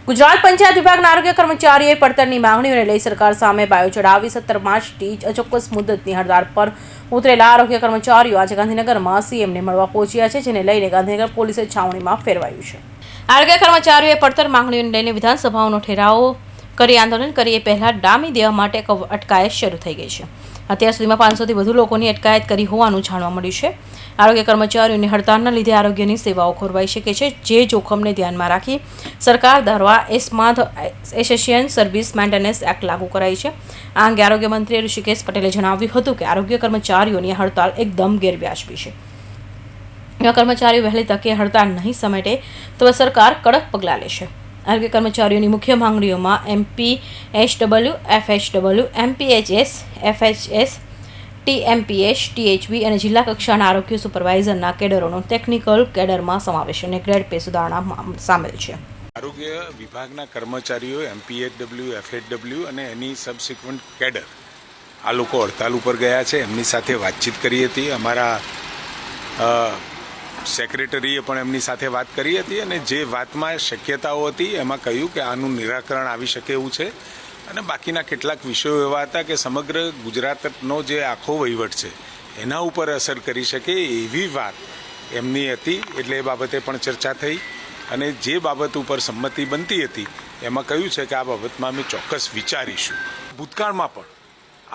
ગુજરાત પંચાયત વિભાગના આરોગ્ય કર્મચારીઓએ પડતરની માંગણીઓને લઈ સરકાર સામે બાયો ચડાવી 17 માર્ચથી અચોક્કસ મુદતની હડતાળ પર ઉતરેલા આરોગ્ય કર્મચારીઓ આજે ગાંધીનગરમાં સીએમને મળવા પહોંચ્યા છે, જેને લઈને ગાંધીનગર પોલીસે છાવણીમાં ફેરવાયું છે। આરોગ્ય કર્મચારીઓએ પડતર માંગણીઓને લઈને વિધાનસભાનો ઠેરાવો કરી આંદોલન કરી એ પહેલા ડામી દેવા માટે અટકાયત શરૂ થઈ ગઈ છે। અત્યાર સુધીમાં 500થી વધુ લોકોની અટકાયત કરી હોવાનું જાણવા મળ્યું છે। આરોગ્ય કર્મચારીઓની હડતાળના લીધે આરોગ્યની સેવાઓ ખોરવાઈ શકે છે, જે જોખમને ધ્યાનમાં રાખી સરકાર દ્વારા એસ્માદ એસેશિયન સર્વિસ મેન્ટેનન્સ એક્ટ લાગુ કરાઈ છે। આ અંગે આરોગ્ય મંત્રી ઋષિકેશ પટેલે જણાવ્યું હતું કે આરોગ્ય કર્મચારીઓની હડતાળ એકદમ ગેરવ્યાજબી છે। એવા કર્મચારીઓ વહેલી તકે હડતાળ નહીં સમેટે તો સરકાર કડક પગલાં લેશે। આરોગ્ય કર્મચારીઓની મુખ્ય માંગણીઓમાં MPHW, FHW, MPHS, FHS, TMPH, THB અને જિલ્લા કક્ષાના આરોગ્ય સુપરવાઇઝરના કેડરોનો ટેકનિકલ કેડરમાં સમાવેશ અને ગ્રેડ પે સુધારણા સામેલ છે। આરોગ્ય વિભાગના કર્મચારીઓ MPHW, FHW અને એની સબસિક્વન્ટ કેડર આ લોકો હડતાલ ઉપર ગયા છે। એમની સાથે વાતચીત કરી હતી। અમારા સેક્રેટરીએ પણ એમની સાથે વાત કરી હતી અને જે વાતમાં શક્યતાઓ હતી એમાં કહ્યું કે આનું નિરાકરણ આવી શકે એવું છે અને બાકીના કેટલાક વિષયો એવા હતા કે સમગ્ર ગુજરાતનો જે આખો વહીવટ છે એના ઉપર અસર કરી શકે એવી વાત એમની હતી। એટલે એ બાબતે પણ ચર્ચા થઈ અને જે બાબત ઉપર સંમતિ બનતી હતી એમાં કહ્યું છે કે આ બાબતમાં અમે ચોક્કસ વિચારીશું। ભૂતકાળમાં પણ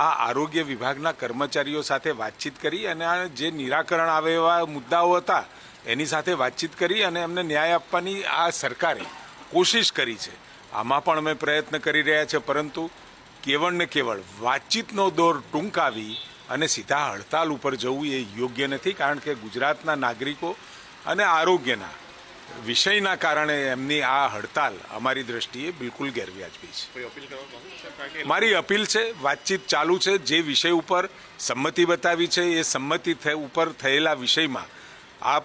આ આરોગ્ય વિભાગના કર્મચારીઓ સાથે વાતચીત કરી અને આ જે નિરાકરણ આવે એવા મુદ્દાઓ હતા એની સાથે વાતચીત કરી અને એમને ન્યાય આપવાની આ સરકારે કોશિશ કરી છે। આમાં પણ અમે પ્રયત્ન કરી રહ્યા છે, પરંતુ કેવળ ને કેવળ વાતચીતનો દોર ટૂંકાવી અને સીધા હડતાલ ઉપર જવું એ યોગ્ય નથી, કારણ કે ગુજરાતના નાગરિકો અને આરોગ્યના વિષયના કારણે એમની આ હડતાલ અમારી દ્રષ્ટિએ બિલકુલ ગેરવ્યાજબી છે। મારી અપીલ છે, વાતચીત ચાલુ છે। જે વિષય ઉપર સંમતિ બતાવી છે એ સંમતિ ઉપર થયેલા વિષયમાં આપ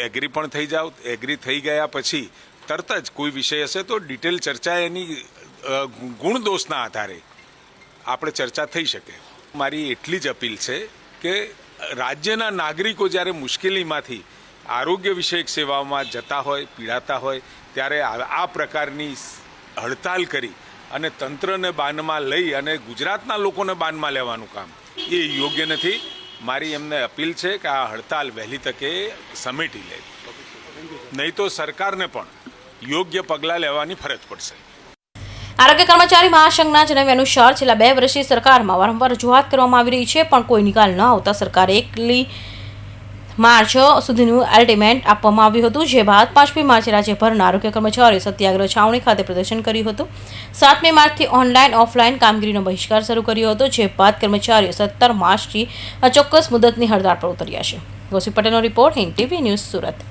એગ્રી પણ થઈ જાઓ। એગ્રી થઈ ગયા પછી તરત જ કોઈ વિષય હશે તો ડિટેલ ચર્ચા એની ગુણ દોષના આધારે આપણે ચર્ચા થઈ શકે। મારી એટલી જ અપીલ છે કે રાજ્યના નાગરિકો જ્યારે મુશ્કેલીમાંથી આરોગ્ય વિષયક સેવાઓમાં જતા હોય, પીડાતા હોય ત્યારે આ પ્રકારની હડતાલ કરી અને તંત્રને બાનમાં લઈ અને ગુજરાતના લોકોને બાનમાં લેવાનું કામ એ યોગ્ય નથી। મારી એમને અપીલ છે કે આ હડતાલ વહેલી તકે સમેટી લે, નહીં તો સરકારને પણ યોગ્ય પગલાં લેવાની ફરજ પડશે। આરોગ્ય કર્મચારી મહાસંઘના જણાવ્યા અનુસાર છેલ્લા 2 વર્ષથી સરકારમાં વારંવાર રજૂઆત કરવામાં આવી રહી છે, પણ કોઈ નિકાલ ન આવતા સરકારે 1 માર્ચ સુધીનું અલ્ટિમેટ આપવામાં આવ્યું હતું, જે બાદ 5મી માર્ચે રાજ્યભરના આરોગ્ય કર્મચારીઓ સત્યાગ્રહ છાવણી ખાતે પ્રદર્શન કર્યું હતું। 7મી માર્ચથી ઓનલાઈન ઓફલાઈન કામગીરીનો બહિષ્કાર શરૂ કર્યો હતો, જે બાદ કર્મચારીઓ 17 માર્ચથી અચોક્કસ મુદતની હડતાળ પર ઉતર્યા છે। ગૌસી પટેલનો report, Hind TV news, Surat.